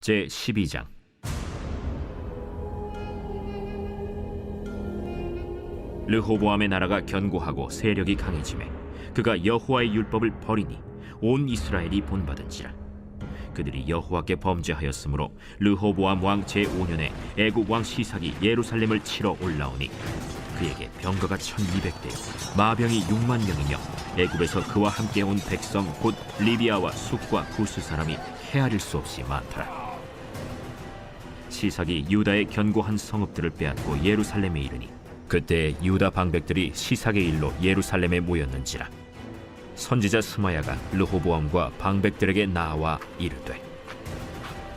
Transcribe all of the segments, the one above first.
제12장. 르호보암의 나라가 견고하고 세력이 강해지매 그가 여호와의 율법을 버리니 온 이스라엘이 본받은지라. 그들이 여호와께 범죄하였으므로 르호보암 왕 제5년에 애굽 왕 시삭이 예루살렘을 치러 올라오니 그에게 병거가 1200대요 마병이 6만 명이며 애굽에서 그와 함께 온 백성 곧 리비아와 숫과 구스 사람이 헤아릴 수 없이 많더라. 시삭이 유다의 견고한 성읍들을 빼앗고 예루살렘에 이르니 그때 유다 방백들이 시삭의 일로 예루살렘에 모였는지라. 선지자 스마야가 르호보암과 방백들에게 나와 이르되,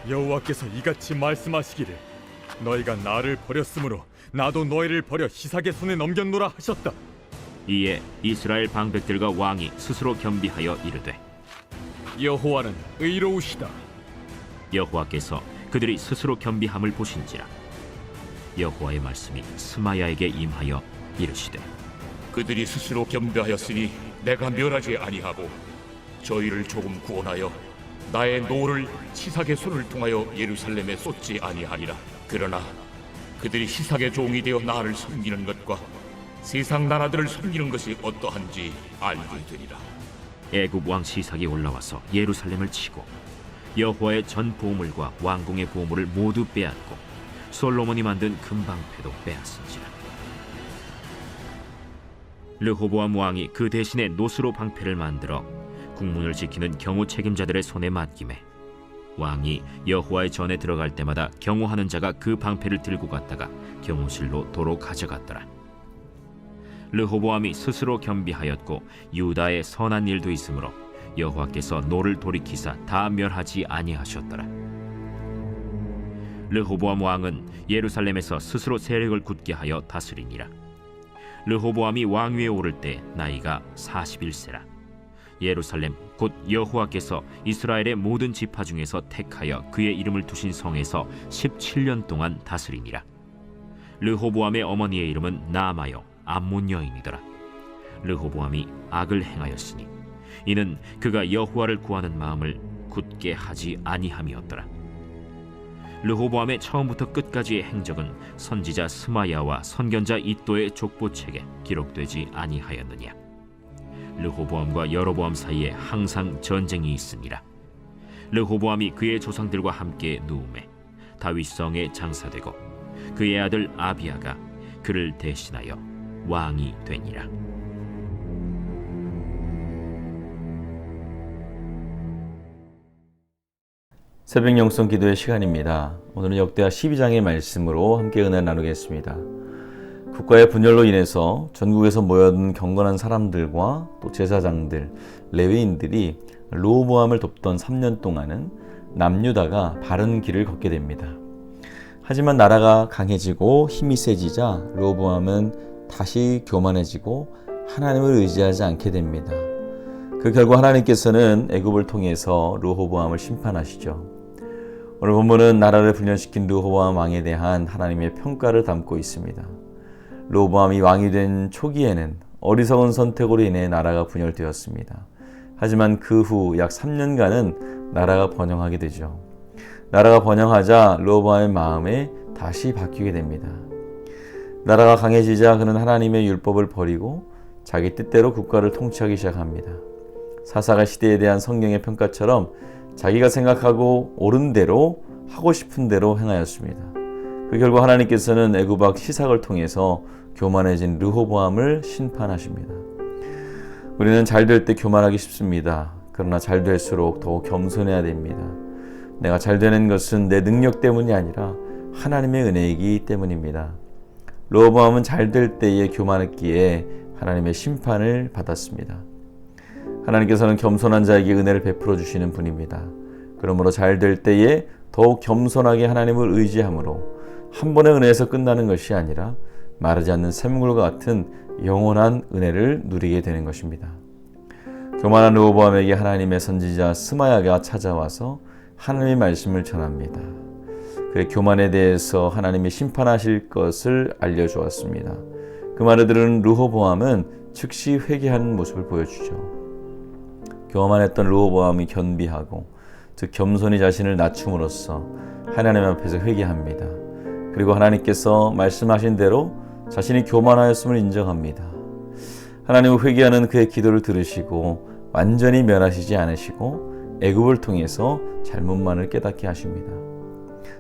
여호와께서 이같이 말씀하시기를 너희가 나를 버렸으므로 나도 너희를 버려 시삭의 손에 넘겼노라 하셨다. 이에 이스라엘 방백들과 왕이 스스로 겸비하여 이르되, 여호와는 의로우시다. 여호와께서 그들이 스스로 겸비함을 보신지라. 여호와의 말씀이 스마야에게 임하여 이르시되, 그들이 스스로 겸비하였으니 내가 멸하지 아니하고 저희를 조금 구원하여 나의 노를 시삭의 손을 통하여 예루살렘에 쏟지 아니하리라. 그러나 그들이 시삭의 종이 되어 나를 섬기는 것과 세상 나라들을 섬기는 것이 어떠한지 알게 되리라. 애굽 왕 시삭이 올라와서 예루살렘을 치고 여호와의 전 보물과 왕궁의 보물을 모두 빼앗고 솔로몬이 만든 금방패도 빼앗은지라. 르호보암 왕이 그 대신에 노스로 방패를 만들어 국문을 지키는 경호 책임자들의 손에 맡기매 왕이 여호와의 전에 들어갈 때마다 경호하는 자가 그 방패를 들고 갔다가 경호실로 도로 가져갔더라. 르호보암이 스스로 겸비하였고 유다의 선한 일도 있으므로 여호와께서 노를 돌이키사 다 멸하지 아니하셨더라. 르호보암 왕은 예루살렘에서 스스로 세력을 굳게 하여 다스리니라. 르호보암이 왕위에 오를 때 나이가 41세라. 예루살렘 곧 여호와께서 이스라엘의 모든 지파 중에서 택하여 그의 이름을 두신 성에서 17년 동안 다스리니라. 르호보암의 어머니의 이름은 나아마요 암몬 여인이더라. 르호보암이 악을 행하였으니 이는 그가 여호와를 구하는 마음을 굳게 하지 아니함이었더라. 르호보암의 처음부터 끝까지의 행적은 선지자 스마야와 선견자 이도의 족보책에 기록되지 아니하였느냐. 르호보암과 여로보암 사이에 항상 전쟁이 있으니라. 르호보암이 그의 조상들과 함께 누움에 다윗성에 장사되고 그의 아들 아비야가 그를 대신하여 왕이 되니라. 새벽 영성 기도의 시간입니다. 오늘은 역대하 12장의 말씀으로 함께 은혜 나누겠습니다. 국가의 분열로 인해서 전국에서 모여든 경건한 사람들과 또 제사장들, 레위인들이 르호보암을 돕던 3년 동안은 남유다가 바른 길을 걷게 됩니다. 하지만 나라가 강해지고 힘이 세지자 르호보암은 다시 교만해지고 하나님을 의지하지 않게 됩니다. 그 결과 하나님께서는 애굽을 통해서 르호보암을 심판하시죠. 오늘 본문은 나라를 분열시킨 르호보암 왕에 대한 하나님의 평가를 담고 있습니다. 르호보암이 왕이 된 초기에는 어리석은 선택으로 인해 나라가 분열되었습니다. 하지만 그 후 약 3년간은 나라가 번영하게 되죠. 나라가 번영하자 르호보암의 마음이 다시 바뀌게 됩니다. 나라가 강해지자 그는 하나님의 율법을 버리고 자기 뜻대로 국가를 통치하기 시작합니다. 사사가 시대에 대한 성경의 평가처럼 자기가 생각하고 옳은 대로 하고 싶은 대로 행하였습니다. 그 결과 하나님께서는 애굽 왕 시삭을 통해서 교만해진 르호보암을 심판하십니다. 우리는 잘 될 때 교만하기 쉽습니다. 그러나 잘 될수록 더욱 겸손해야 됩니다. 내가 잘 되는 것은 내 능력 때문이 아니라 하나님의 은혜이기 때문입니다. 르호보암은 잘 될 때에 교만했기에 하나님의 심판을 받았습니다. 하나님께서는 겸손한 자에게 은혜를 베풀어 주시는 분입니다. 그러므로 잘 될 때에 더욱 겸손하게 하나님을 의지함으로 한 번의 은혜에서 끝나는 것이 아니라 마르지 않는 샘물과 같은 영원한 은혜를 누리게 되는 것입니다. 교만한 르호보암에게 하나님의 선지자 스마야가 찾아와서 하나님의 말씀을 전합니다. 그의 교만에 대해서 하나님이 심판하실 것을 알려주었습니다. 그 말을 들은 르호보암은 즉시 회개하는 모습을 보여주죠. 교만했던 르호보암이 겸비하고 즉 겸손히 자신을 낮춤으로써 하나님 앞에서 회개합니다. 그리고 하나님께서 말씀하신 대로 자신이 교만하였음을 인정합니다. 하나님을 회개하는 그의 기도를 들으시고 완전히 멸하시지 않으시고 애굽을 통해서 잘못만을 깨닫게 하십니다.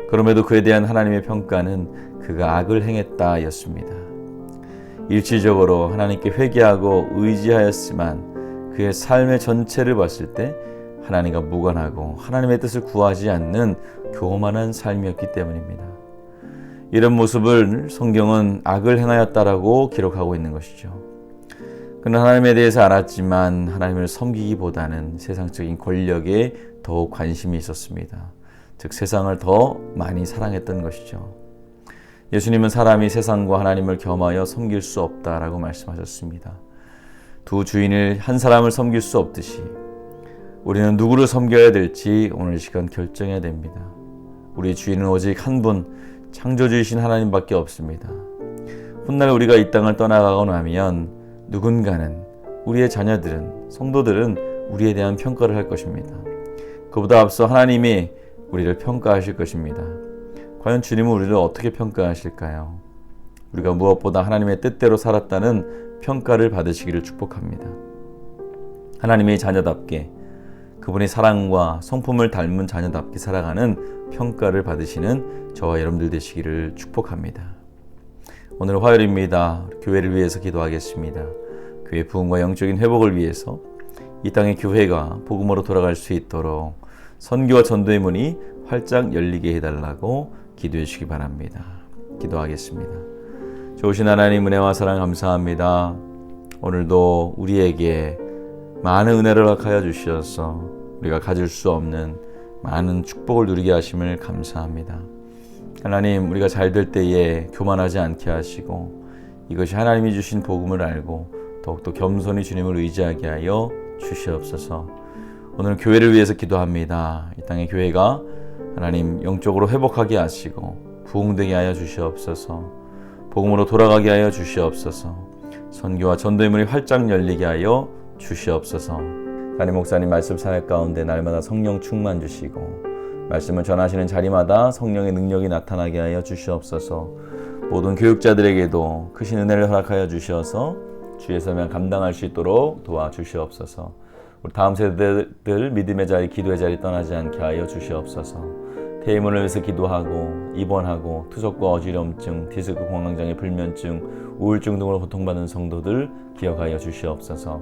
그럼에도 그에 대한 하나님의 평가는 그가 악을 행했다였습니다. 일시적으로 하나님께 회개하고 의지하였지만 그의 삶의 전체를 봤을 때 하나님과 무관하고 하나님의 뜻을 구하지 않는 교만한 삶이었기 때문입니다. 이런 모습을 성경은 악을 행하였다라고 기록하고 있는 것이죠. 그는 하나님에 대해서 알았지만 하나님을 섬기기보다는 세상적인 권력에 더욱 관심이 있었습니다. 즉 세상을 더 많이 사랑했던 것이죠. 예수님은 사람이 세상과 하나님을 겸하여 섬길 수 없다라고 말씀하셨습니다. 두 주인을 한 사람을 섬길 수 없듯이 우리는 누구를 섬겨야 될지 오늘 이 시간 결정해야 됩니다. 우리의 주인은 오직 한 분, 창조주이신 하나님밖에 없습니다. 훗날 우리가 이 땅을 떠나가고 나면 누군가는 우리의 자녀들은, 성도들은 우리에 대한 평가를 할 것입니다. 그보다 앞서 하나님이 우리를 평가하실 것입니다. 과연 주님은 우리를 어떻게 평가하실까요? 우리가 무엇보다 하나님의 뜻대로 살았다는 평가를 받으시기를 축복합니다. 하나님의 자녀답게 그분의 사랑과 성품을 닮은 자녀답게 살아가는 평가를 받으시는 저와 여러분들 되시기를 축복합니다. 오늘 화요일입니다. 교회를 위해서 기도하겠습니다. 교회 부흥과 영적인 회복을 위해서 이 땅의 교회가 복음으로 돌아갈 수 있도록 선교와 전도의 문이 활짝 열리게 해달라고 기도해 주시기 바랍니다. 기도하겠습니다. 좋으신 하나님 은혜와 사랑 감사합니다. 오늘도 우리에게 많은 은혜를 허락하여 주셔서 우리가 가질 수 없는 많은 축복을 누리게 하심을 감사합니다. 하나님, 우리가 잘 될 때에 교만하지 않게 하시고 이것이 하나님이 주신 복음을 알고 더욱더 겸손히 주님을 의지하게 하여 주시옵소서. 오늘 교회를 위해서 기도합니다. 이 땅의 교회가 하나님 영적으로 회복하게 하시고 부흥되게 하여 주시옵소서. 복음으로 돌아가게 하여 주시옵소서. 선교와 전도의 문이 활짝 열리게 하여 주시옵소서. 담임 목사님 말씀 사역 가운데 날마다 성령 충만 주시고 말씀을 전하시는 자리마다 성령의 능력이 나타나게 하여 주시옵소서. 모든 교육자들에게도 크신 은혜를 허락하여 주셔서 주의 사명 감당할 수 있도록 도와주시옵소서. 우리 다음 세대들 믿음의 자리, 기도의 자리 떠나지 않게 하여 주시옵소서. 퇴임을 위해서 기도하고 입원하고 투석과 어지럼증, 디스크 공황장애, 불면증, 우울증 등으로 고통받는 성도들 기억하여 주시옵소서.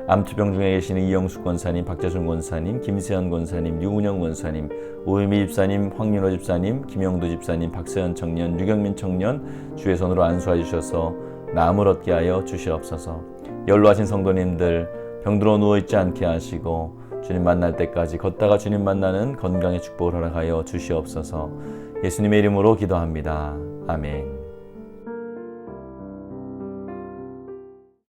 암투병 중에 계시는 이영숙 권사님, 박재순 권사님, 김세현 권사님, 유은영 권사님, 오유미 집사님, 황윤호 집사님, 김영도 집사님, 박세현 청년, 유경민 청년 주의 손으로 안수하여 주셔서 나음을 얻게 하여 주시옵소서. 연로하신 성도님들 병들어 누워있지 않게 하시고 주님 만날 때까지 걷다가 주님 만나는 건강의 축복을 허락하여 주시옵소서. 예수님의 이름으로 기도합니다. 아멘.